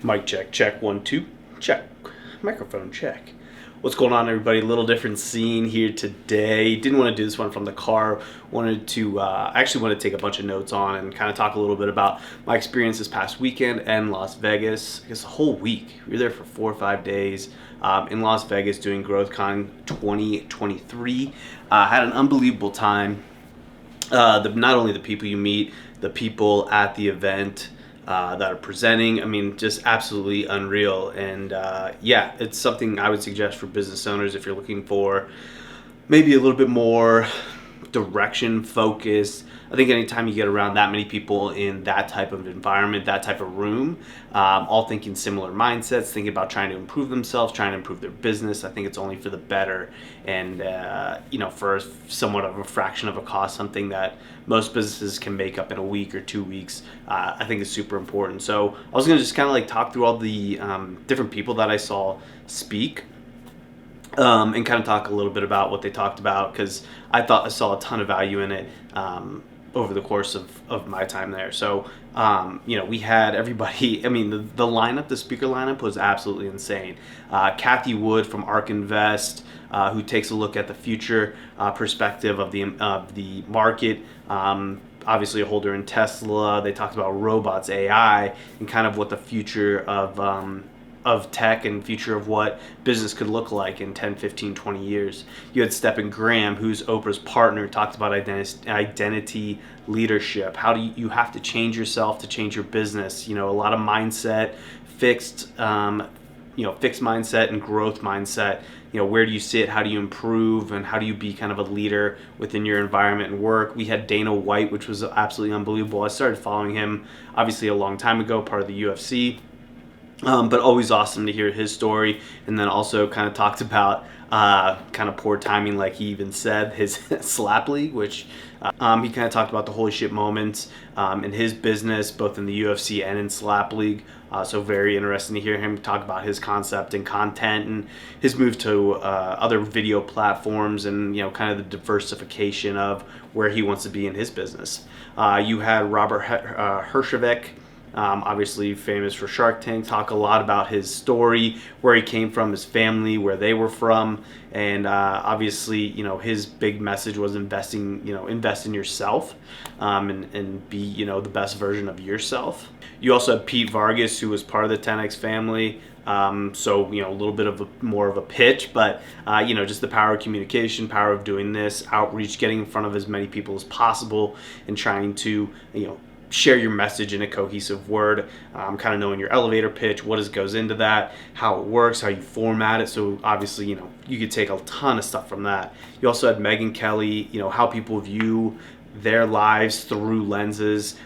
Mic check, check, 1, 2, check. Microphone check. What's going on, everybody? A little different scene here today. Didn't want to do this one from the car. Wanted to actually want to take a bunch of notes on and kind of talk a little bit about my experience this past weekend in Las Vegas. I guess a whole week. We were there for 4 or 5 days in Las Vegas doing GrowthCon 2023. Had an unbelievable time. Not only the people you meet, the people at the event that are presenting. I mean, just absolutely unreal. And yeah, it's something I would suggest for business owners if you're looking for maybe a little bit more direction, focus. I think anytime you get around that many people in that type of environment, that type of room, all thinking similar mindsets, thinking about trying to improve themselves, trying to improve their business, I think it's only for the better. And, for somewhat of a fraction of a cost, something that most businesses can make up in a week or 2 weeks, I think is super important. So I was going to just kind of like talk through all the different people that I saw speak. And kind of talk a little bit about what they talked about, because I saw a ton of value in it over the course of my time there. So, we had everybody. I mean, the lineup, the speaker lineup was absolutely insane. Cathie Wood from ARK Invest, who takes a look at the future perspective of the market. Obviously a holder in Tesla. They talked about robots, AI, and kind of what the future of tech and future of what business could look like in 10, 15, 20 years. You had Stedman Graham, who's Oprah's partner, talked about identity leadership. How do you have to change yourself to change your business? A lot of mindset, fixed mindset and growth mindset. Where do you sit? How do you improve? And how do you be kind of a leader within your environment and work? We had Dana White, which was absolutely unbelievable. I started following him obviously a long time ago, part of the UFC. But always awesome to hear his story, and then also kind of talked about kind of poor timing, like he even said, his slap league, which he kind of talked about the holy shit moments in his business, both in the UFC and in slap league. So very interesting to hear him talk about his concept and content and his move to other video platforms, and kind of the diversification of where he wants to be in his business. You had Robert Herjavec, obviously famous for Shark Tank, talk a lot about his story, where he came from, his family, where they were from, and obviously, his big message was invest in yourself, and be, the best version of yourself. You also had Pete Vargas, who was part of the 10X family. So, a little bit of more of a pitch, but, just the power of communication, power of doing this, outreach, getting in front of as many people as possible, and trying to, share your message in a cohesive word, kind of knowing your elevator pitch, what goes into that, how it works, how you format it. So obviously, you could take a ton of stuff from that. You also had Megyn Kelly, how people view their lives through lenses,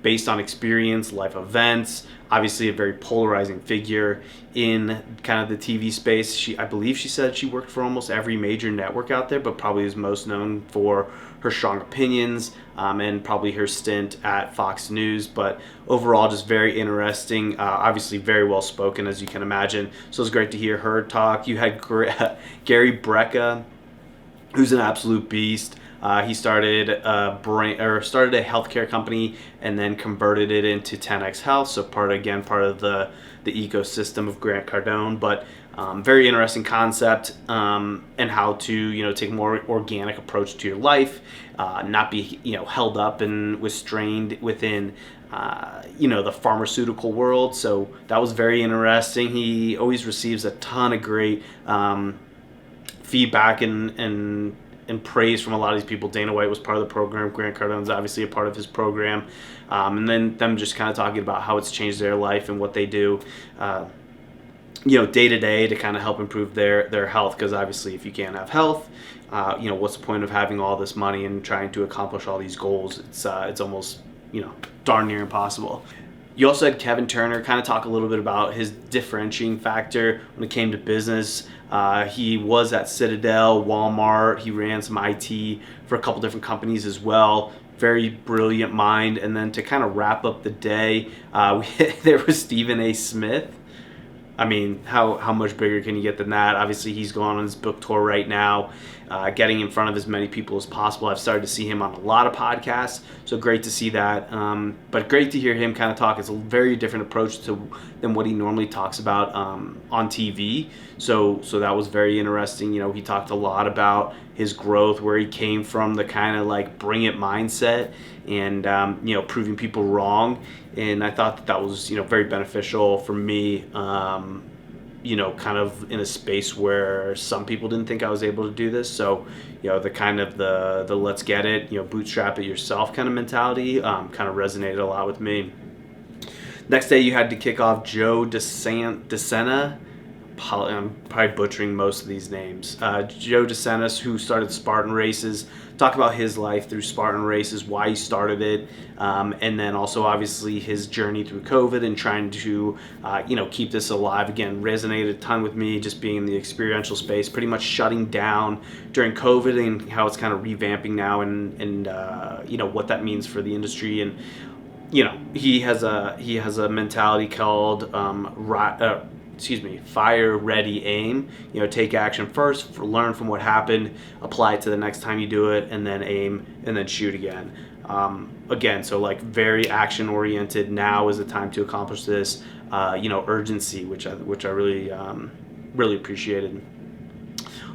based on experience, life events. Obviously a very polarizing figure in kind of the TV space. I believe she said she worked for almost every major network out there, but probably is most known for her strong opinions, and probably her stint at Fox News. But overall, just very interesting, obviously very well spoken, as you can imagine. So it's great to hear her talk. You had Gary Brecka, who's an absolute beast. He started a healthcare company and then converted it into 10X Health. So part of the ecosystem of Grant Cardone, but very interesting concept, and how to take a more organic approach to your life, not be held up and restrained within the pharmaceutical world. So that was very interesting. He always receives a ton of great feedback and praise from a lot of these people. Dana White was part of the program. Grant Cardone is obviously a part of his program. And then them just kind of talking about how it's changed their life and what they do, day to day to kind of help improve their health. Because obviously if you can't have health, what's the point of having all this money and trying to accomplish all these goals? It's almost, darn near impossible. You also had Kevin Turner kind of talk a little bit about his differentiating factor when it came to business. He was at Citadel, Walmart. He ran some IT for a couple different companies as well. Very brilliant mind. And then to kind of wrap up the day, there was Stephen A. Smith, I mean, how much bigger can you get than that? Obviously, he's going on his book tour right now, getting in front of as many people as possible. I've started to see him on a lot of podcasts, so great to see that. But great to hear him kind of talk. It's a very different approach than what he normally talks about on TV. So that was very interesting. You know, he talked a lot about his growth, where he came from, the kind of like bring it mindset, and you know, proving people wrong. And I thought that was, you know, very beneficial for me. You know, kind of in a space where some people didn't think I was able to do this. So, you know, the kind of the let's get it, you know, bootstrap it yourself kind of mentality kind of resonated a lot with me. Next day, you had to kick off Joe DeSena. I'm probably butchering most of these names. Joe DeSena, who started Spartan Races, talk about his life through Spartan Races, why he started it, and then also obviously his journey through COVID and trying to, you know, keep this alive. Again, resonated a ton with me, just being in the experiential space, pretty much shutting down during COVID, and how it's kind of revamping now, and you know, what that means for the industry. And you know, he has a mentality called fire, ready, aim. You know, take action first, learn from what happened, apply it to the next time you do it, and then aim, and then shoot again. Again, so like very action oriented. Now is the time to accomplish this. You know, urgency, which I really really appreciated.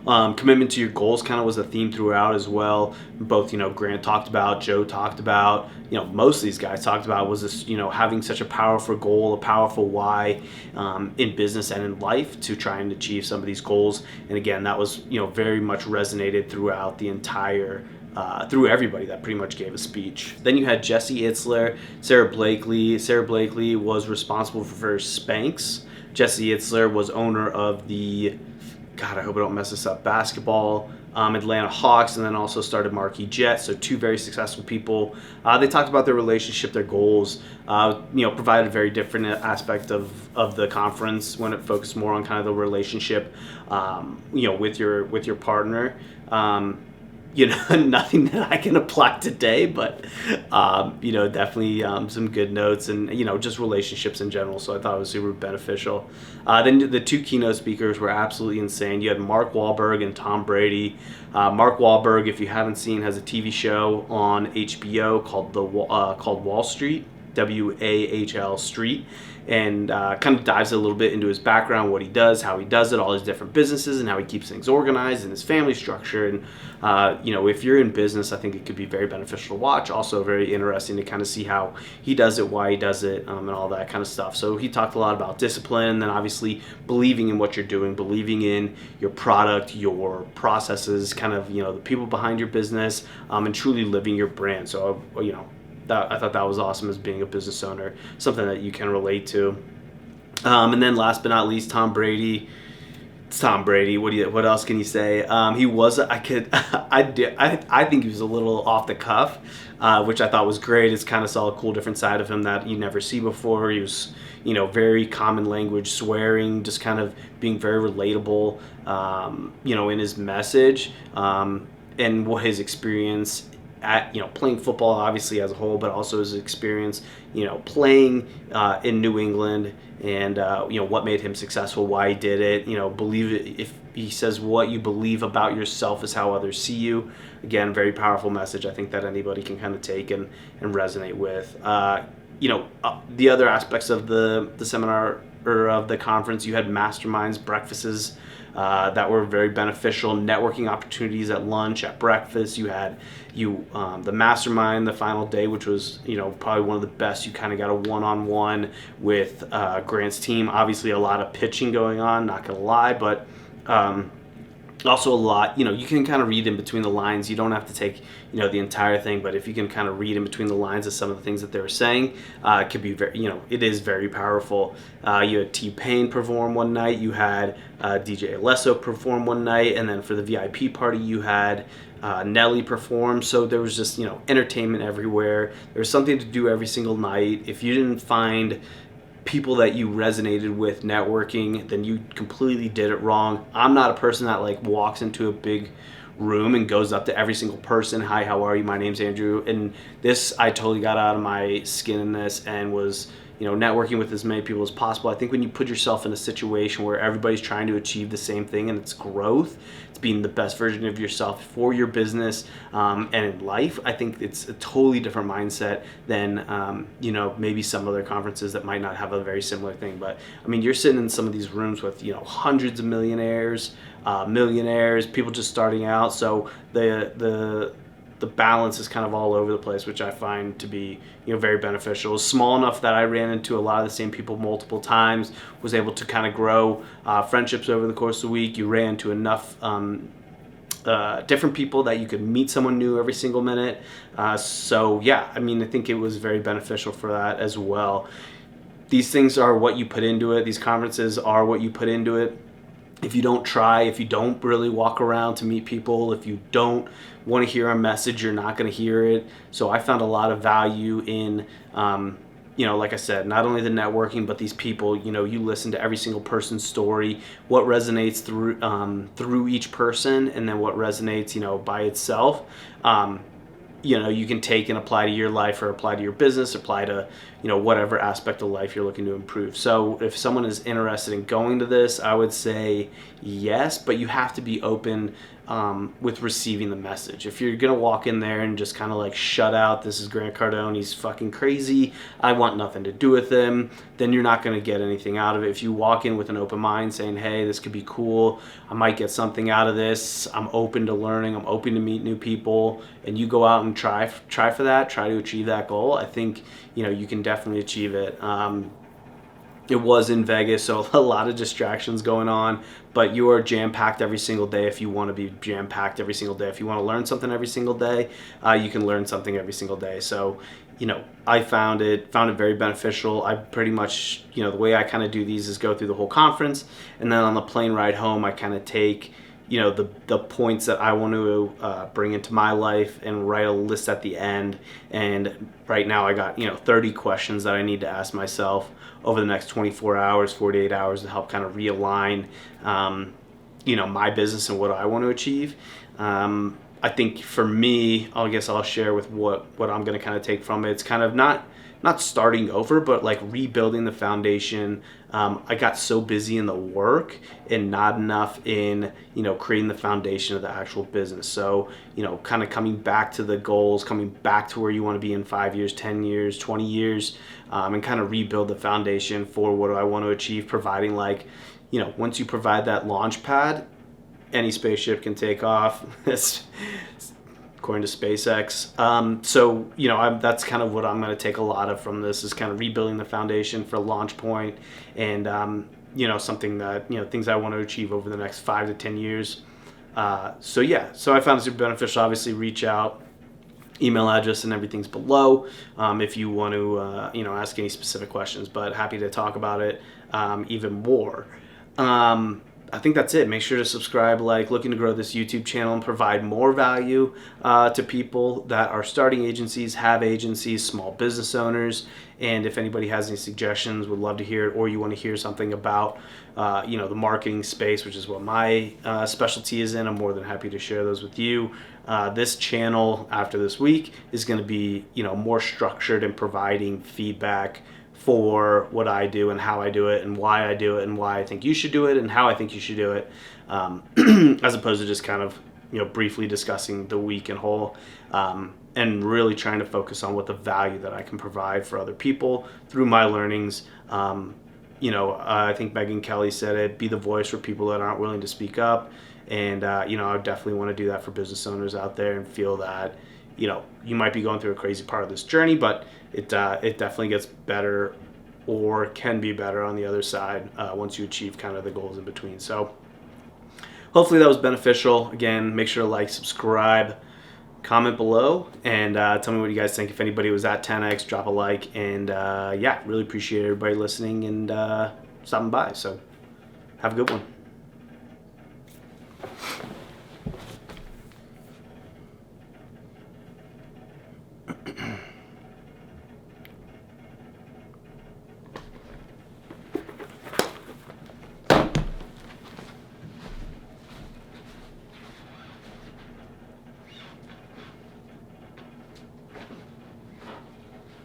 Commitment to your goals kind of was a theme throughout as well. Both, you know, Grant talked about, Joe talked about, you know, most of these guys talked about was this, you know, having such a powerful goal, a powerful why in business and in life to try and achieve some of these goals. And again, that was, you know, very much resonated throughout the entire through everybody that pretty much gave a speech. Then you had Jesse Itzler, Sara Blakey. Sara Blakey was responsible for Spanx. Jesse Itzler was owner of the, God, I hope I don't mess this up, basketball Atlanta Hawks, and then also started Marquee Jets. So two very successful people. They talked about their relationship, their goals. You know, provided a very different aspect of the conference when it focused more on kind of the relationship, you know, with your partner. You know, nothing that I can apply today, but, you know, definitely some good notes, and, you know, just relationships in general. So I thought it was super beneficial. Then the two keynote speakers were absolutely insane. You had Mark Wahlberg and Tom Brady. Mark Wahlberg, if you haven't seen, has a TV show on HBO called Wall Street, WAHL Street, and kind of dives a little bit into his background, what he does, how he does it, all his different businesses, and how he keeps things organized, and his family structure. And you know, if you're in business, I think it could be very beneficial to watch. Also very interesting to kind of see how he does it, why he does it, and all that kind of stuff. So he talked a lot about discipline, and then obviously believing in what you're doing, believing in your product, your processes, kind of, you know, the people behind your business, and truly living your brand. So, you know, I thought that was awesome as being a business owner, something that you can relate to. And then last but not least, Tom Brady. It's Tom Brady. What else can you say? He was. I think he was a little off the cuff, which I thought was great. It's kind of saw a cool different side of him that you never see before. He was, you know, very common language, swearing, just kind of being very relatable, you know, in his message, and what his experience at, you know, playing football obviously as a whole, but also his experience, you know, playing in New England, and you know, what made him successful, why he did it. You know, believe it. If he says what you believe about yourself is how others see you. Again, very powerful message. I think that anybody can kind of take and resonate with. You know, the other aspects of the seminar or of the conference, you had masterminds, breakfasts that were very beneficial, networking opportunities at lunch, at breakfast. You had the mastermind the final day, which was, you know, probably one of the best. You kind of got a one-on-one with Grant's team. Obviously a lot of pitching going on, not gonna lie, but also a lot, you know, you can kind of read in between the lines. You don't have to take, you know, the entire thing, but if you can kind of read in between the lines of some of the things that they were saying, it could be very, you know, it is very powerful. You had T-Pain perform one night, you had DJ Alesso perform one night, and then for the VIP party you had Nelly perform. So there was just, you know, entertainment everywhere. There was something to do every single night. If you didn't find people that you resonated with networking, then you completely did it wrong. I'm not a person that like walks into a big room and goes up to every single person, hi, how are you, my name's Andrew. And this, I totally got out of my skin in this, and was, networking with as many people as possible. I think when you put yourself in a situation where everybody's trying to achieve the same thing, and it's growth, it's being the best version of yourself for your business and in life, I think it's a totally different mindset than maybe some other conferences that might not have a very similar thing. But I mean, you're sitting in some of these rooms with hundreds of millionaires, people just starting out. So the balance is kind of all over the place, which I find to be very beneficial. It's small enough that I ran into a lot of the same people multiple times, was able to kind of grow friendships over the course of the week. You ran into enough different people that you could meet someone new every single minute. So yeah, I mean, I think it was very beneficial for that as well. These things are what you put into it. These conferences are what you put into it. If you don't try, if you don't really walk around to meet people, if you don't want to hear a message, you're not going to hear it. So I found a lot of value in, like I said, not only the networking, but these people. You listen to every single person's story, what resonates through each person, and then what resonates, by itself. You can take and apply to your life, or apply to your business, apply to, whatever aspect of life you're looking to improve. So if someone is interested in going to this, I would say yes, but you have to be open with receiving the message. If you're going to walk in there and just kind of like shut out, this is Grant Cardone, he's fucking crazy, I want nothing to do with him, then you're not going to get anything out of it. If you walk in with an open mind saying, hey, this could be cool, I might get something out of this, I'm open to learning, I'm open to meet new people, and you go out and try for that, try to achieve that goal, I think you can definitely achieve it. It was in Vegas, so a lot of distractions going on, but you are jam-packed every single day if you want to be jam-packed every single day. If you want to learn something every single day, you can learn something every single day. So, I found it very beneficial. I pretty much, the way I kind of do these is go through the whole conference, and then on the plane ride home, I kind of take the points that I want to bring into my life and write a list at the end. And right now I got 30 questions that I need to ask myself over the next 24 hours, 48 hours to help kind of realign my business and what I want to achieve. I think for me, I guess I'll share with what I'm going to kind of take from it. It's kind of not starting over, but like rebuilding the foundation. I got so busy in the work and not enough in, creating the foundation of the actual business. So, kind of coming back to the goals, coming back to where you want to be in 5 years, 10 years, 20 years, and kind of rebuild the foundation for what do I want to achieve, providing once you provide that launch pad, any spaceship can take off. According to SpaceX. So, that's kind of what I'm going to take a lot of from this, is kind of rebuilding the foundation for launch point and, something that, things I want to achieve over the next 5 to 10 years. So I found it super beneficial. Obviously, reach out. Email address and everything's below if you want to, ask any specific questions, but happy to talk about it even more. I think that's it. Make sure to subscribe, looking to grow this YouTube channel and provide more value to people that are starting agencies, have agencies, small business owners. And if anybody has any suggestions, would love to hear it, or you want to hear something about, the marketing space, which is what my specialty is in, I'm more than happy to share those with you. This channel after this week is going to be, more structured in providing feedback for what I do and how I do it and why I do it and why I think you should do it and how I think you should do it, as opposed to just kind of, briefly discussing the week in whole, and really trying to focus on what the value that I can provide for other people through my learnings. I think Megyn Kelly said it, be the voice for people that aren't willing to speak up. And, I definitely want to do that for business owners out there and feel that, you might be going through a crazy part of this journey, but it definitely gets better, or can be better on the other side once you achieve kind of the goals in between. So hopefully that was beneficial. Again, make sure to like, subscribe, comment below, and tell me what you guys think. If anybody was at 10X, drop a like, and really appreciate everybody listening and stopping by. So have a good one.